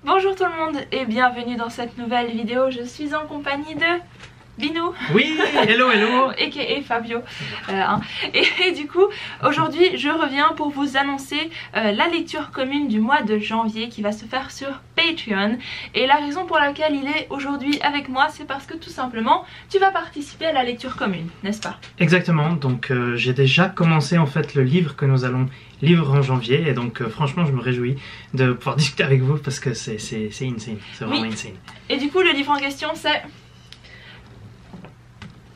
Bonjour tout le monde et bienvenue dans cette nouvelle vidéo. Je suis en compagnie de Binou. Oui, hello, hello. A.k.a. Fabio. Et du coup, aujourd'hui, je reviens pour vous annoncer la lecture commune du mois de janvier qui va se faire sur Patreon. Et la raison pour laquelle il est aujourd'hui avec moi, c'est parce que tout simplement, tu vas participer à la lecture commune, n'est-ce pas? Exactement, donc j'ai déjà commencé en fait le livre que nous allons lire en janvier. Et donc franchement, je me réjouis de pouvoir discuter avec vous parce que c'est insane, c'est vraiment insane. Et du coup, le livre en question, c'est...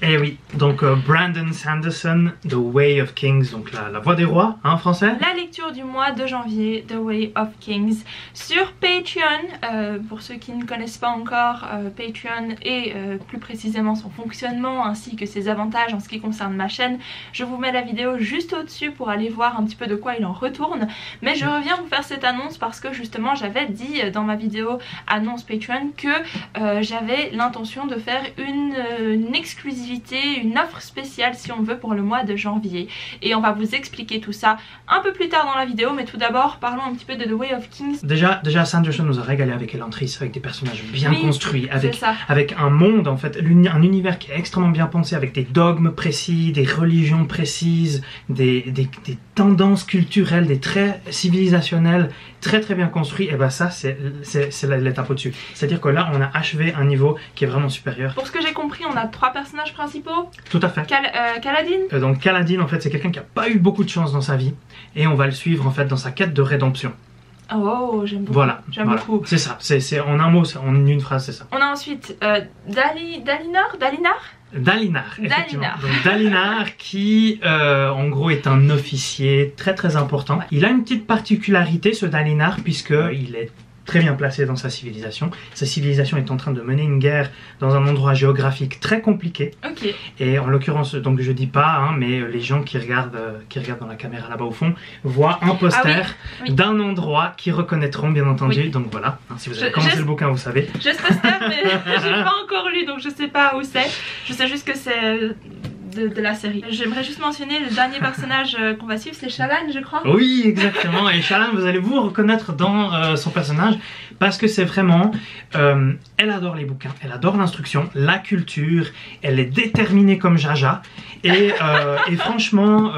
Eh oui, donc Brandon Sanderson, The Way of Kings, donc la voix des rois, hein, en français. La lecture du mois de janvier, The Way of Kings, sur Patreon. Pour ceux qui ne connaissent pas encore Patreon et plus précisément son fonctionnement ainsi que ses avantages en ce qui concerne ma chaîne, je vous mets la vidéo juste au-dessus pour aller voir un petit peu de quoi il en retourne. Mais je reviens vous faire cette annonce parce que justement j'avais dit dans ma vidéo annonce Patreon que j'avais l'intention de faire une exclusivité, une offre spéciale si on veut pour le mois de janvier, et on va vous expliquer tout ça un peu plus tard dans la vidéo. Mais tout d'abord parlons un petit peu de The Way of Kings. Déjà Sanderson nous a régalé avec Elantris, avec des personnages bien construits, avec un monde en fait, un univers qui est extrêmement bien pensé, avec des dogmes précis, des religions précises, des tendances culturelles, des traits civilisationnels très bien construits. Et ben ça c'est l'étape au-dessus, c'est à dire que là on a achevé un niveau qui est vraiment supérieur. Pour ce que j'ai compris, on a 3 personnages principaux. Tout à fait. Kaladin. Donc Kaladin en fait c'est quelqu'un qui n'a pas eu beaucoup de chance dans sa vie, et on va le suivre en fait dans sa quête de rédemption. Oh, j'aime beaucoup. Voilà, beaucoup. C'est ça, c'est en un mot, en une phrase, c'est ça. On a ensuite Dalinar. Effectivement. Donc Dalinar qui en gros est un officier très important. Il a une petite particularité, ce Dalinar, puisque il est très bien placé dans sa civilisation. Sa civilisation est en train de mener une guerre dans un endroit géographique très compliqué. Ok. Et en l'occurrence, donc je dis pas, hein, mais les gens qui regardent dans la caméra là-bas au fond voient un poster d'un endroit qu'ils reconnaîtront bien entendu. Oui. Donc voilà, hein, si vous avez commencé le bouquin, vous savez. J'ai ce poster, mais j'ai pas encore lu, donc je sais pas où c'est. Je sais juste que c'est de la série. J'aimerais juste mentionner le dernier personnage qu'on va suivre, c'est Shallan, je crois. Oui, exactement. Et Shallan, vous allez vous reconnaître dans son personnage, parce que c'est vraiment... elle adore les bouquins, elle adore l'instruction, la culture, elle est déterminée comme Jaja. Et franchement,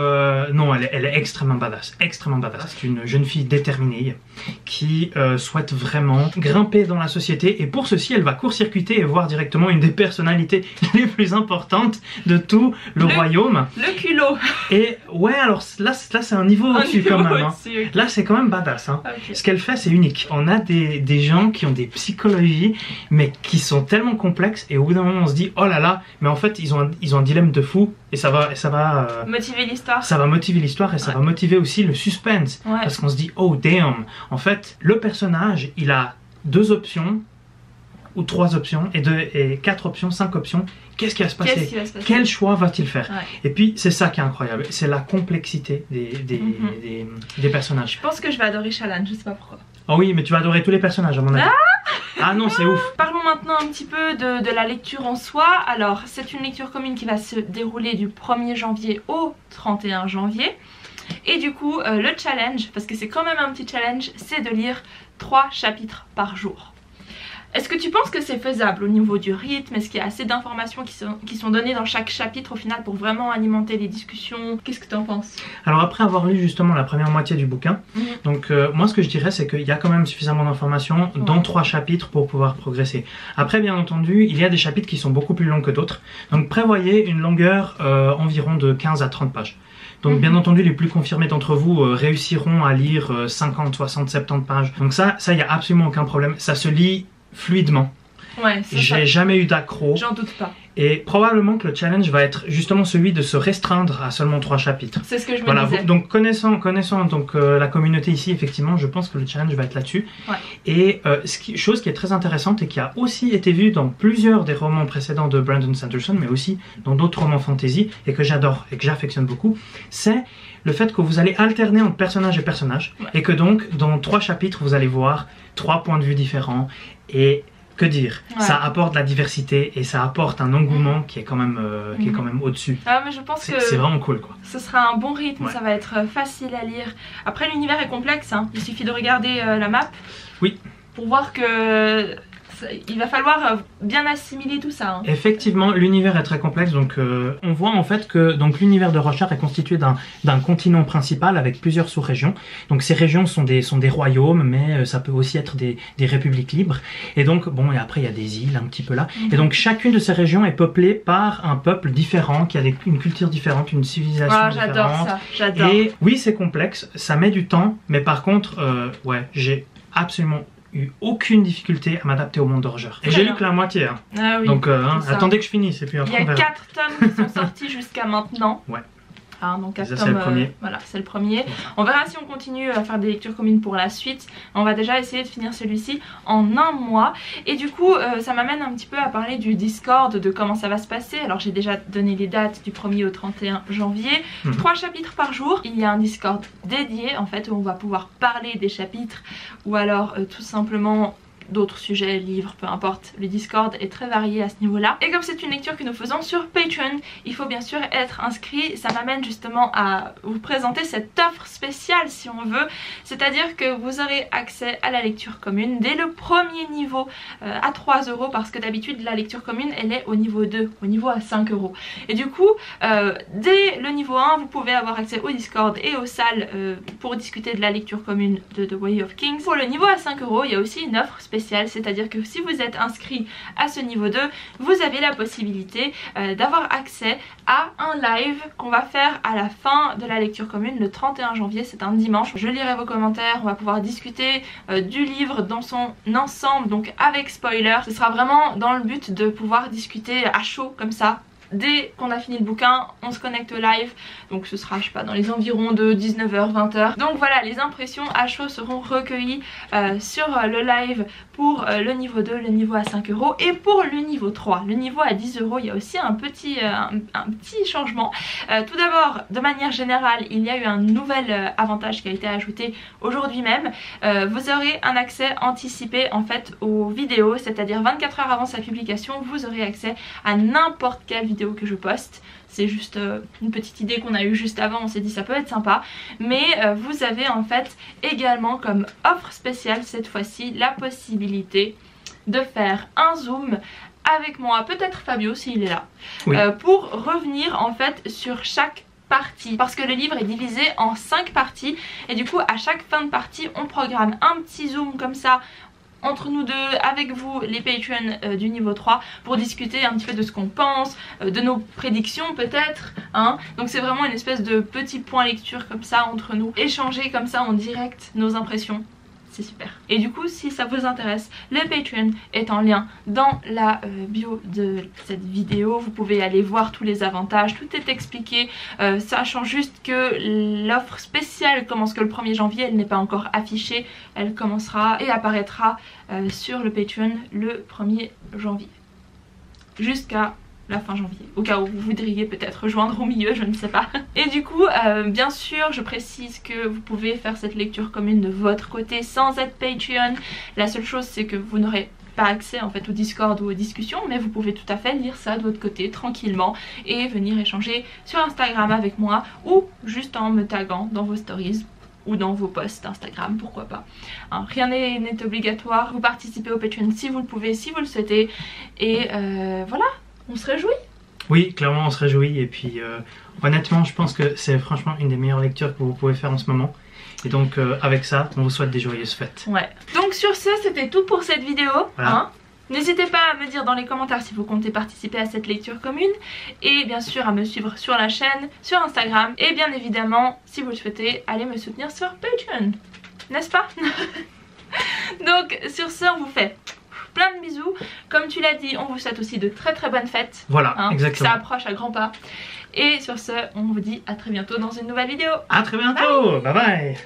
non, elle est extrêmement badass. C'est une jeune fille déterminée qui souhaite vraiment grimper dans la société. Et pour ceci, elle va court-circuiter et voir directement une des personnalités les plus importantes de tout le royaume. Le culot. Et ouais, alors là c'est un niveau au-dessus quand même. Hein. Okay. Là c'est quand même badass. Hein. Okay. Ce qu'elle fait, c'est unique. On a des gens qui ont des psychologies, mais qui sont tellement complexes, et au bout d'un moment on se dit, oh là là, mais en fait ils ont un dilemme de fou, et ça va motiver l'histoire. Ça va motiver l'histoire, et ça va motiver aussi le suspense. Ouais. Parce qu'on se dit, oh damn, en fait le personnage il a 2 options, ou 3 options, et 4 options, 5 options. Qu'est-ce qui va se passer? Quel choix va-t-il faire? Et puis c'est ça qui est incroyable, c'est la complexité des personnages. Je pense que je vais adorer Shallan, je sais pas pourquoi. Oh oui, mais tu vas adorer tous les personnages à mon avis. Ah non, c'est ouf. Parlons maintenant un petit peu de la lecture en soi. Alors c'est une lecture commune qui va se dérouler du 1er janvier au 31 janvier. Et du coup le challenge, parce que c'est quand même un petit challenge, c'est de lire 3 chapitres par jour. Est-ce que tu penses que c'est faisable au niveau du rythme? Est-ce qu'il y a assez d'informations qui sont données dans chaque chapitre au final pour vraiment alimenter les discussions? Qu'est-ce que tu en penses? Alors après avoir lu justement la première moitié du bouquin, donc moi ce que je dirais c'est qu'il y a quand même suffisamment d'informations dans 3 chapitres pour pouvoir progresser. Après bien entendu, il y a des chapitres qui sont beaucoup plus longs que d'autres, donc prévoyez une longueur environ de 15 à 30 pages. Donc bien entendu, les plus confirmés d'entre vous réussiront à lire 50, 60, 70 pages. Donc ça il n'y a absolument aucun problème, ça se lit fluidement. Ouais, j'ai jamais eu d'accro. J'en doute pas. Et probablement que le challenge va être justement celui de se restreindre à seulement 3 chapitres. C'est ce que je me disais. Donc connaissant donc, la communauté ici, effectivement, je pense que le challenge va être là-dessus. Ouais. Et chose qui est très intéressante et qui a aussi été vue dans plusieurs des romans précédents de Brandon Sanderson, mais aussi dans d'autres romans fantasy, et que j'adore et que j'affectionne beaucoup, c'est le fait que vous allez alterner entre personnage et personnage, et que donc dans 3 chapitres, vous allez voir 3 points de vue différents. Et que dire, ça apporte de la diversité et ça apporte un engouement qui est quand même, au-dessus. Ah, mais je pense que c'est vraiment cool quoi. Ce sera un bon rythme, ça va être facile à lire. Après l'univers est complexe, hein. Il suffit de regarder la map. Oui. pour voir que il va falloir bien assimiler tout ça. Hein. Effectivement, l'univers est très complexe, donc on voit en fait que l'univers de Rochard est constitué d'un continent principal avec plusieurs sous-régions. Donc ces régions sont des royaumes, mais ça peut aussi être des républiques libres. Et donc, bon, et après il y a des îles un petit peu là. Et donc chacune de ces régions est peuplée par un peuple différent, qui a une culture différente, une civilisation différente. J'adore ça, j'adore. Et oui, c'est complexe, ça met du temps, mais par contre, ouais, j'ai absolument eu aucune difficulté à m'adapter au monde de Roger. Et j'ai lu que la moitié. Hein. Ah oui, donc attendez que je finisse. Et puis après, il y a 4 tomes qui sont sortis jusqu'à maintenant. Ouais. Ah, donc ça, c'est le premier. Voilà, c'est le premier. On verra si on continue à faire des lectures communes pour la suite. On va déjà essayer de finir celui-ci en un mois. Et du coup, ça m'amène un petit peu à parler du Discord, de comment ça va se passer. Alors j'ai déjà donné les dates du 1er au 31 janvier. 3 chapitres par jour. Il y a un Discord dédié en fait où on va pouvoir parler des chapitres ou alors tout simplement d'autres sujets, livres, peu importe. Le Discord est très varié à ce niveau-là. Et comme c'est une lecture que nous faisons sur Patreon, il faut bien sûr être inscrit. Ça m'amène justement à vous présenter cette offre spéciale si on veut. C'est-à-dire que vous aurez accès à la lecture commune dès le premier niveau à 3 € parce que d'habitude la lecture commune elle est au niveau 2, au niveau à 5 €. Et du coup, dès le niveau 1, vous pouvez avoir accès au Discord et aux salles pour discuter de la lecture commune de The Way of Kings. Pour le niveau à 5 €, il y a aussi une offre spéciale. C'est-à-dire que si vous êtes inscrit à ce niveau 2, vous avez la possibilité d'avoir accès à un live qu'on va faire à la fin de la lecture commune le 31 janvier, c'est un dimanche. Je lirai vos commentaires, on va pouvoir discuter du livre dans son ensemble, donc avec spoiler. Ce sera vraiment dans le but de pouvoir discuter à chaud comme ça. Dès qu'on a fini le bouquin, on se connecte au live, donc ce sera je sais pas dans les environs de 19h, 20h. Donc voilà, les impressions à chaud seront recueillies sur le live pour le niveau 2, le niveau à 5 € et pour le niveau 3, le niveau à 10 €, il y a aussi un petit changement. Tout d'abord, de manière générale, il y a eu un nouvel avantage qui a été ajouté aujourd'hui même. Vous aurez un accès anticipé en fait aux vidéos, c'est-à-dire 24 heures avant sa publication, vous aurez accès à n'importe quelle vidéo que je poste. C'est juste une petite idée qu'on a eue juste avant, on s'est dit ça peut être sympa. Mais vous avez en fait également comme offre spéciale cette fois-ci la possibilité de faire un zoom avec moi, peut-être Fabio s'il est là, oui. Pour revenir en fait sur chaque partie, parce que le livre est divisé en 5 parties et du coup à chaque fin de partie on programme un petit zoom comme ça entre nous deux, avec vous les Patreons du niveau 3 pour discuter un petit peu de ce qu'on pense, de nos prédictions peut-être, hein. Donc c'est vraiment une espèce de petit point lecture comme ça entre nous, échanger comme ça en direct nos impressions. C'est super. Et du coup, si ça vous intéresse, le Patreon est en lien dans la bio de cette vidéo. Vous pouvez aller voir tous les avantages, tout est expliqué, sachant juste que l'offre spéciale commence que le 1er janvier, elle n'est pas encore affichée, elle commencera et apparaîtra sur le Patreon le 1er janvier. Jusqu'à la fin janvier, au cas où vous voudriez peut-être rejoindre au milieu, je ne sais pas. Et du coup, bien sûr, je précise que vous pouvez faire cette lecture commune de votre côté sans être Patreon. La seule chose, c'est que vous n'aurez pas accès en fait au Discord ou aux discussions, mais vous pouvez tout à fait lire ça de votre côté tranquillement et venir échanger sur Instagram avec moi ou juste en me taguant dans vos stories ou dans vos posts Instagram, pourquoi pas. Hein, rien n'est obligatoire, vous participez au Patreon si vous le pouvez, si vous le souhaitez. Et voilà. On se réjouit? Oui, clairement on se réjouit et puis honnêtement je pense que c'est franchement une des meilleures lectures que vous pouvez faire en ce moment. Et donc avec ça, on vous souhaite des joyeuses fêtes. Ouais. Donc sur ce, c'était tout pour cette vidéo. Voilà. Hein, n'hésitez pas à me dire dans les commentaires si vous comptez participer à cette lecture commune. Et bien sûr à me suivre sur la chaîne, sur Instagram. Et bien évidemment, si vous le souhaitez, allez me soutenir sur Patreon. N'est-ce pas? Donc sur ce, on vous fait plein de bisous. Comme tu l'as dit, on vous souhaite aussi de très bonnes fêtes. Voilà, hein, exactement. Ça approche à grands pas. Et sur ce, on vous dit à très bientôt dans une nouvelle vidéo. À très bientôt. Bye bye.